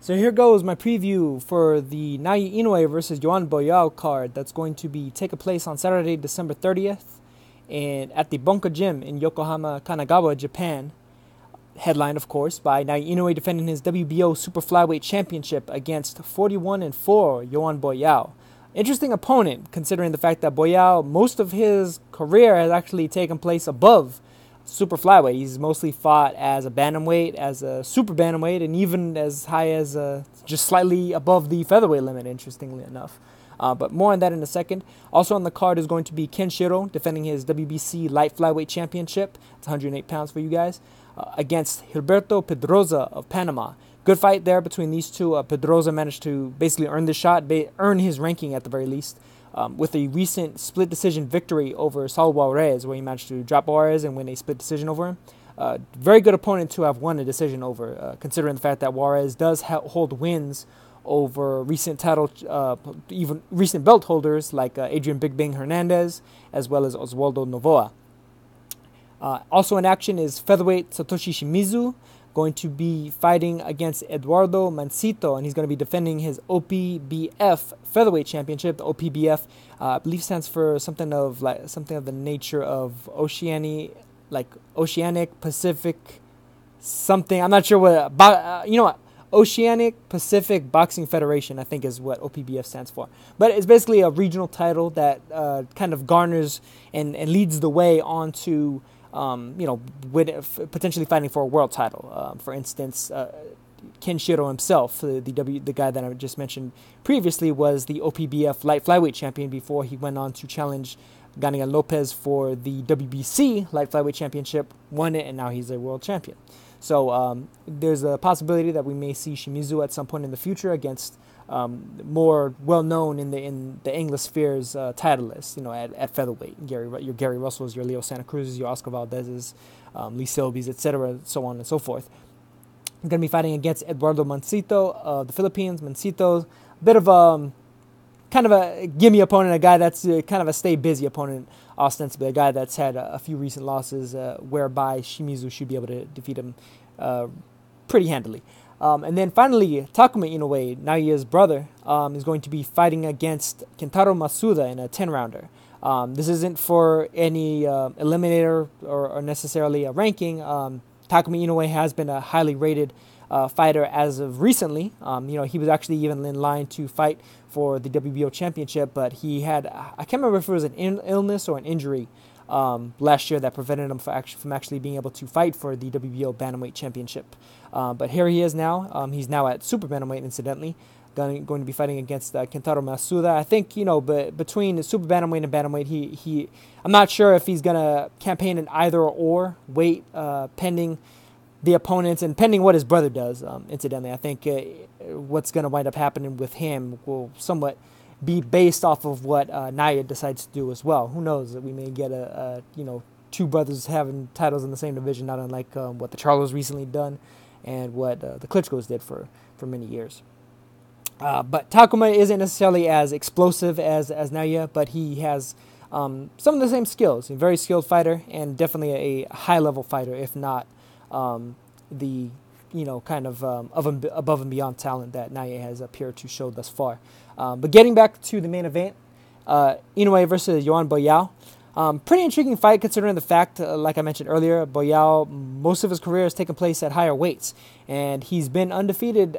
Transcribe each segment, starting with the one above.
So here goes my preview for the Naoya Inoue versus Yoan Boyaeux card that's going to be taking place on Saturday, December 30th, and at the Bunka Gym in Yokohama, Kanagawa, Japan. Headlined, of course, by Naoya Inoue defending his WBO Super Flyweight Championship against 41-4 Yoan Boyaeux. Interesting opponent, considering the fact that Boyaeux, most of his career has actually taken place above super flyweight. He's mostly fought as a bantamweight, as a super bantamweight, and even as high as just slightly above the featherweight limit, interestingly enough. But more on that in a second. Also on the card is going to be Shiro defending his WBC light flyweight championship. It's 108 pounds for you guys. Against Gilberto Pedroza of Panama. Good fight there between these two. Pedroza managed to basically earn the shot, earn his ranking at the very least. With a recent split decision victory over Saul Juarez, where he managed to drop Juarez and win a split decision over him. Very good opponent to have won a decision over, considering the fact that Juarez does hold wins over recent even recent belt holders like Adrian Big Bang Hernandez, as well as Oswaldo Novoa. Also in action is featherweight Satoshi Shimizu, going to be fighting against Eduardo Mancito, and he's going to be defending his OPBF featherweight championship. The OPBF, I believe, stands for something of the nature of Oceanic Pacific something. I'm not sure what. Oceanic Pacific Boxing Federation, I think, is what OPBF stands for. But it's basically a regional title that kind of garners and leads the way onto potentially fighting for a world title. For instance, Shiro himself, the guy that I just mentioned previously, was the OPBF light flyweight champion before he went on to challenge Ganiel Lopez for the WBC light flyweight championship, won it, and now he's a world champion. So there's a possibility that we may see Shimizu at some point in the future against more well-known in the Anglosphere's title list, at featherweight. Your Gary Russells, your Leo Santa Cruz's, your Oscar Valdez's, Lee Selby's, etc., so on and so forth. I'm going to be fighting against Eduardo Mancito of the Philippines. Mancito, a bit of kind of a gimme opponent, a guy that's kind of a stay busy opponent, ostensibly a guy that's had a few recent losses, whereby Shimizu should be able to defeat him pretty handily. And then finally, Takuma Inoue, Naoya's brother, is going to be fighting against Kentaro Masuda in a 10-rounder. This isn't for any eliminator or necessarily a ranking. Takuma Inoue has been a highly rated fighter as of recently. He was actually even in line to fight for the WBO championship, but he had, I can't remember if it was an illness or an injury last year that prevented him from actually being able to fight for the WBO bantamweight championship. But here he is now. He's now at super bantamweight, incidentally, going to be fighting against Kentaro Masuda. I think, but between the super bantamweight and bantamweight, I'm not sure if he's going to campaign in either or weight, pending the opponents and pending what his brother does. Incidentally, I think what's going to wind up happening with him will somewhat be based off of what Naoya decides to do as well. Who knows? We may get two brothers having titles in the same division, not unlike what the Charlos recently done and what the Klitschko's did for many years. But Takuma isn't necessarily as explosive as Naoya, but he has some of the same skills. He's a very skilled fighter and definitely a high-level fighter, if not the above and beyond talent that Naoya has appeared to show thus far. But getting back to the main event, Inoue versus Yoan Boyaeux. Pretty intriguing fight considering the fact, like I mentioned earlier, Boyaeux, most of his career has taken place at higher weights. And he's been undefeated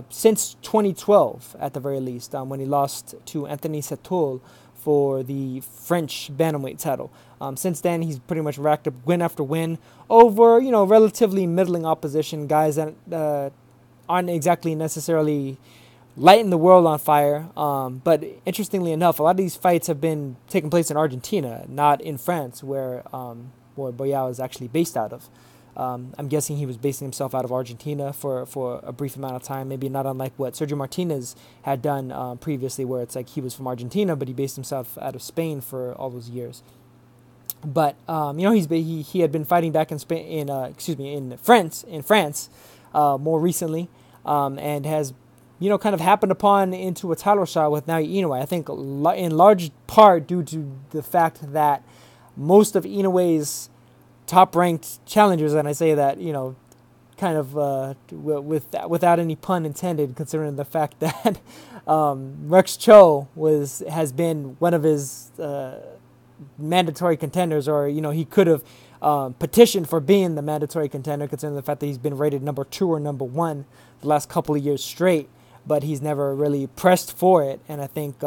since 2012, at the very least, when he lost to Anthony Setul for the French bantamweight title. Since then, he's pretty much racked up win after win over, relatively middling opposition, guys that aren't exactly necessarily lighting the world on fire. But interestingly enough, a lot of these fights have been taking place in Argentina, not in France, where Boyaeux is actually based out of. I'm guessing he was basing himself out of Argentina for a brief amount of time, maybe not unlike what Sergio Martinez had done previously, where it's like he was from Argentina, but he based himself out of Spain for all those years. But he had been fighting back in Spain, in France, more recently, and has kind of happened upon into a title shot with Naoya Inoue. I think in large part due to the fact that most of Inoue's top-ranked challengers, and I say that, kind kind of without any pun intended, considering the fact that Rex Cho has been one of his mandatory contenders, or he could have petitioned for being the mandatory contender, considering the fact that he's been rated number 2 or number 1 the last couple of years straight, but he's never really pressed for it. And I think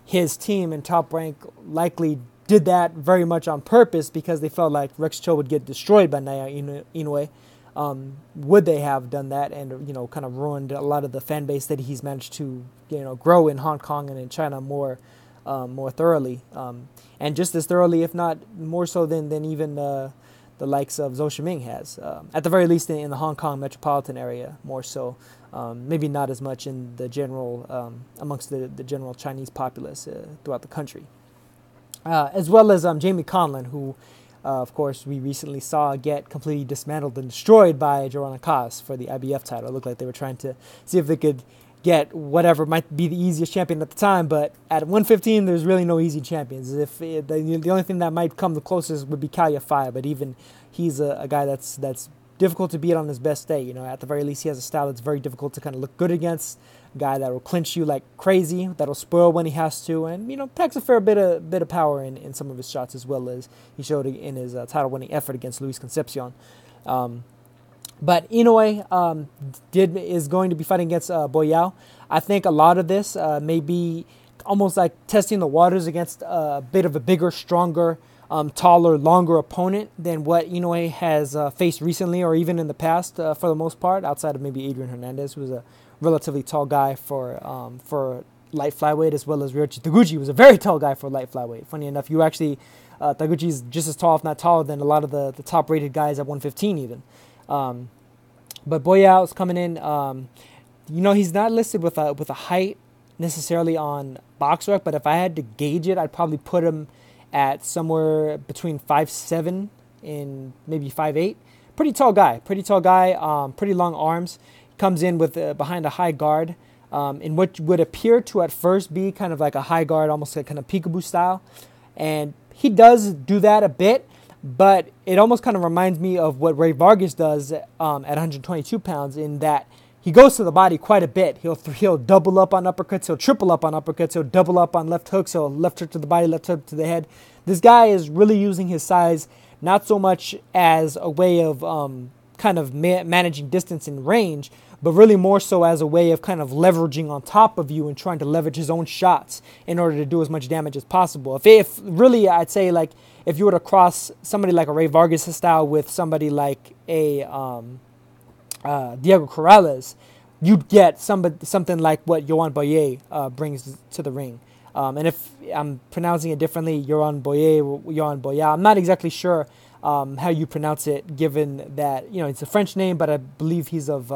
his team in Top Rank likely did that very much on purpose, because they felt like Rex Cho would get destroyed by Naoya Inoue. Would they have done that and kind of ruined a lot of the fan base that he's managed to grow in Hong Kong and in China more thoroughly, and just as thoroughly, if not more so than even the likes of Zhou Shiming has, at the very least in the Hong Kong metropolitan area, more so. Maybe not as much in the general amongst the general Chinese populace throughout the country. As well as Jamie Conlon, who, of course, we recently saw get completely dismantled and destroyed by Joanna Kaas for the IBF title. It looked like they were trying to see if they could get whatever might be the easiest champion at the time, but at 115, there's really no easy champions. The only thing that might come the closest would be Kalya Fai, but even he's a guy that's difficult to beat on his best day. At the very least, he has a style that's very difficult to kind of look good against. A guy that will clinch you like crazy, that'll spoil when he has to, and packs a fair bit of power in some of his shots, as well as he showed in his title-winning effort against Luis Concepcion. But Inoue is going to be fighting against Boyaeux. I think a lot of this may be almost like testing the waters against a bit of a bigger, stronger, taller, longer opponent than what Inoue has faced recently, or even in the past, for the most part, outside of maybe Adrian Hernandez, who was a relatively tall guy for light flyweight, as well as Ryoichi Taguchi, who was a very tall guy for light flyweight. Funny enough, Taguchi's just as tall, if not taller, than a lot of the top-rated guys at 115 even. But Boyaeux is coming in. He's not listed with a height necessarily on BoxRec, but if I had to gauge it, I'd probably put him at somewhere between 5'7" and maybe 5'8". Pretty tall guy. Pretty long arms. Comes in with behind a high guard, in what would appear to at first be kind of like a high guard, almost like kind of peekaboo style, and he does do that a bit. But it almost kind of reminds me of what Ray Vargas does at 122 pounds, in that he goes to the body quite a bit. He'll double up on uppercuts, he'll triple up on uppercuts, he'll double up on left hooks, he'll left hook to the body, left hook to the head. This guy is really using his size not so much as a way of kind of managing distance and range, but really more so as a way of kind of leveraging on top of you and trying to leverage his own shots in order to do as much damage as possible. If really, I'd say, like, if you were to cross somebody like a Ray Vargas style with somebody like a Diego Corrales, you'd get something like what Yoan Boyaeux brings to the ring. And if I'm pronouncing it differently, Yoan Boyaeux, I'm not exactly sure how you pronounce it, given that it's a French name, but I believe he's of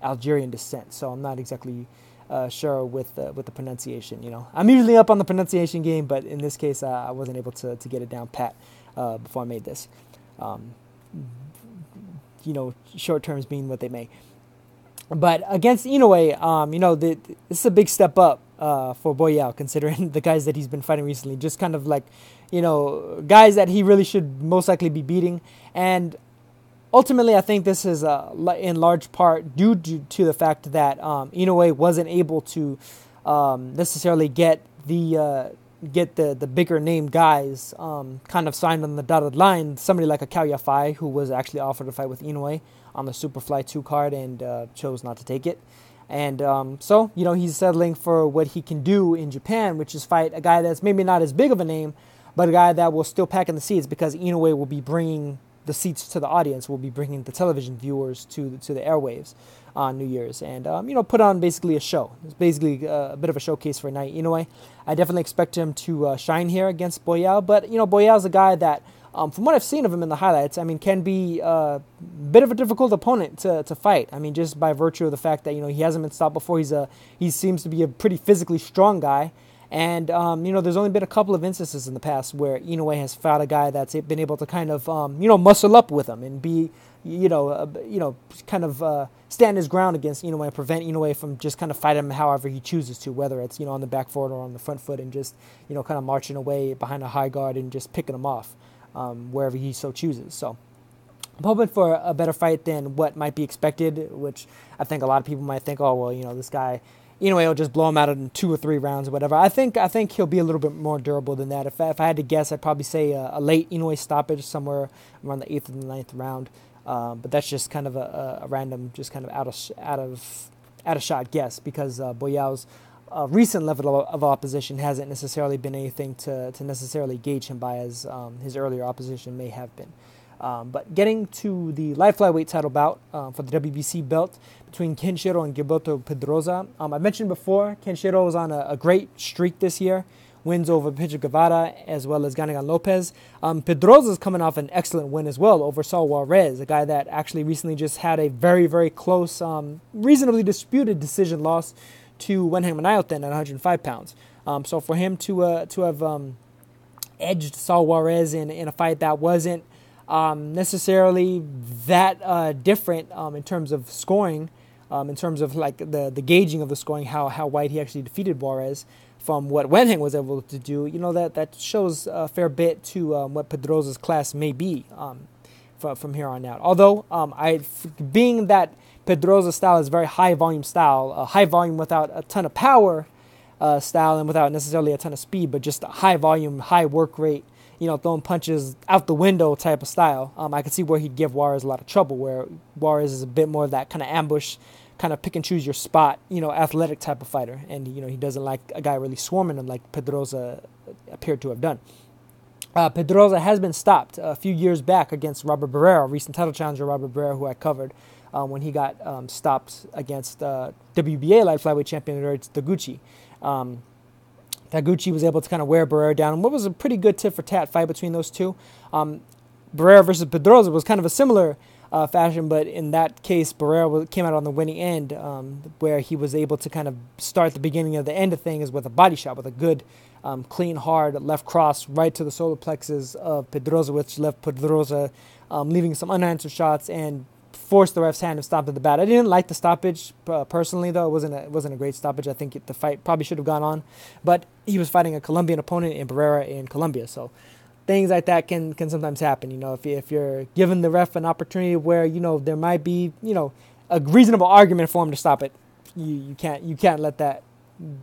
Algerian descent, so I'm not exactly sure with the pronunciation. I'm usually up on the pronunciation game, but in this case, I wasn't able to get it down pat before I made this. Short terms being what they may. But against Inoue, this is a big step up for Boyaeux, considering the guys that he's been fighting recently. Just kind of like, guys that he really should most likely be beating. And ultimately, I think this is in large part due to the fact that Inoue wasn't able to necessarily get the bigger name guys kind of signed on the dotted line. Somebody like a Kalya Fai, who was actually offered a fight with Inoue on the Superfly 2 card and chose not to take it. And so he's settling for what he can do in Japan, which is fight a guy that's maybe not as big of a name, but a guy that will still pack in the seats, because Inoue will be bringing the seats to the audience, will be bringing the television viewers to the airwaves on New Year's, and put on basically a show. It's basically a bit of a showcase for Naoya Inoue. I definitely expect him to shine here against Boyaeux, but Boyaeux's a guy that, from what I've seen of him in the highlights, can be a bit of a difficult opponent to fight. Just by virtue of the fact that he hasn't been stopped before. He seems to be a pretty physically strong guy. And, there's only been a couple of instances in the past where Inoue has fought a guy that's been able to kind of, muscle up with him and be, kind of stand his ground against Inoue and prevent Inoue from just kind of fighting him however he chooses to, whether it's, on the back foot or on the front foot, and just, kind of marching away behind a high guard and just picking him off wherever he so chooses. So I'm hoping for a better fight than what might be expected, which I think a lot of people might think, oh, well, this guy, Inoue will just blow him out in 2 or 3 rounds or whatever. I think he'll be a little bit more durable than that. If I had to guess, I'd probably say a late Inoue stoppage somewhere around the 8th or the 9th round. But that's just kind of a random, just kind of out of shot guess, because Boyaeux's recent level of opposition hasn't necessarily been anything to necessarily gauge him by, as his earlier opposition may have been. But getting to the light flyweight title bout for the WBC belt between Shiro and Gilberto Pedroza. I mentioned before, Shiro was on a great streak this year. Wins over Pedro Guevara as well as Ganigan Lopez. Pedroza is coming off an excellent win as well over Saul Juarez, a guy that actually recently just had a very, very close, reasonably disputed decision loss to Wenheng Manayothen at 105 pounds. So for him to have edged Saul Juarez in a fight that wasn't necessarily that different in terms of scoring, in terms of like the gauging of the scoring, how wide he actually defeated Juarez from what Wenheng was able to do, that shows a fair bit to what Pedroza's class may be from here on out. Although, being that Pedroza's style is very high volume style, high volume without a ton of power style and without necessarily a ton of speed, but just a high volume, high work rate, throwing punches out the window type of style. I could see where he'd give Juarez a lot of trouble, where Juarez is a bit more of that kind of ambush, kind of pick and choose your spot, athletic type of fighter. And, he doesn't like a guy really swarming him like Pedroza appeared to have done. Pedroza has been stopped a few years back against Robert Barrera, recent title challenger Robert Barrera, who I covered when he got stopped against WBA light flyweight champion Taguchi. Taguchi was able to kind of wear Barrera down, and what was a pretty good tit-for-tat fight between those two. Barrera versus Pedroza was kind of a similar fashion, but in that case, Barrera came out on the winning end, where he was able to kind of start the beginning of the end of things with a body shot, with a good, clean, hard left cross right to the solar plexus of Pedroza, which left Pedroza leaving some unanswered shots and forced the ref's hand and stopped at the bat. I didn't like the stoppage personally, though. It wasn't a great stoppage. I think the fight probably should have gone on, but he was fighting a Colombian opponent in Barrera in Colombia, so things like that can sometimes happen. If you're given the ref an opportunity where there might be a reasonable argument for him to stop it, you can't let that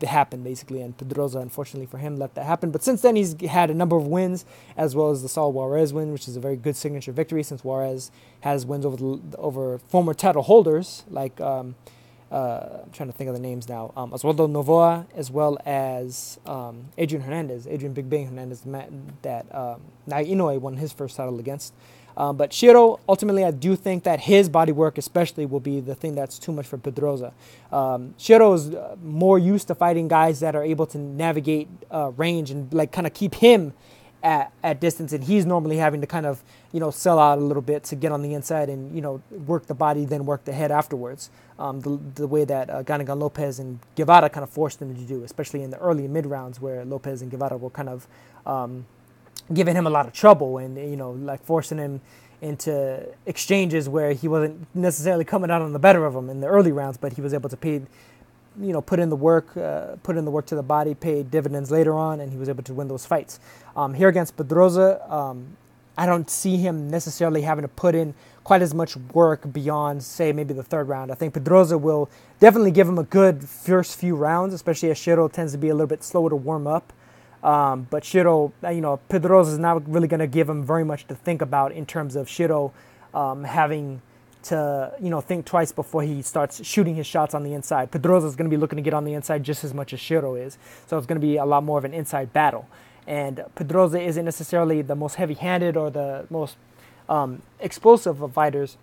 happen, basically. And Pedroza, unfortunately for him, let that happen. But since then, he's had a number of wins, as well as the Saul Juarez win, which is a very good signature victory, since Juarez has wins over former title holders like I'm trying to think of the names now. Oswaldo Novoa, as well as Adrian Big Bang Hernandez, the man that Inoue won his first title against. But Shiro, ultimately, I do think that his body work especially will be the thing that's too much for Pedroza. Shiro is more used to fighting guys that are able to navigate range and like kind of keep him at distance, and he's normally having to kind of sell out a little bit to get on the inside and work the body, then work the head afterwards. The way that Ganigan Lopez and Guevara kind of forced him to do, especially in the early and mid rounds, where Lopez and Guevara were kind of giving him a lot of trouble and like forcing him into exchanges where he wasn't necessarily coming out on the better of them in the early rounds, but he was able to put in the work to the body, pay dividends later on, and he was able to win those fights. Here against Pedroza, I don't see him necessarily having to put in quite as much work beyond, say, maybe the third round. I think Pedroza will definitely give him a good first few rounds, especially as Shiro tends to be a little bit slower to warm up. But Shiro, Pedroza is not really going to give him very much to think about in terms of Shiro having to, think twice before he starts shooting his shots on the inside. Pedroza is going to be looking to get on the inside just as much as Shiro is. So it's going to be a lot more of an inside battle. And Pedroza isn't necessarily the most heavy-handed or the most explosive of fighters.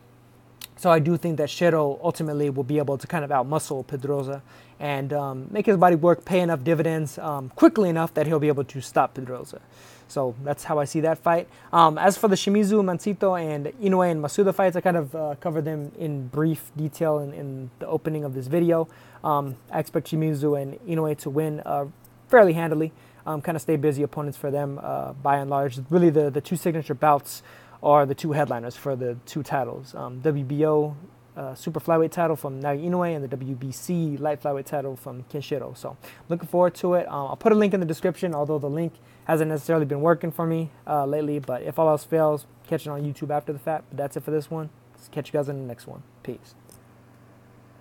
So I do think that Shiro ultimately will be able to kind of outmuscle Pedroza and make his body work, pay enough dividends quickly enough that he'll be able to stop Pedroza. So that's how I see that fight. As for the Shimizu, Mancito, and Inoue and Masuda fights, I kind of covered them in brief detail in the opening of this video. I expect Shimizu and Inoue to win fairly handily. Kind of stay busy opponents for them by and large. Really the two signature bouts are the two headliners for the two titles. WBO super flyweight title from Naoya Inoue and the WBC light flyweight title from Shiro. So looking forward to it. I'll put a link in the description, although the link hasn't necessarily been working for me lately. But if all else fails, catch it on YouTube after the fact. But that's it for this one. Catch you guys in the next one. Peace.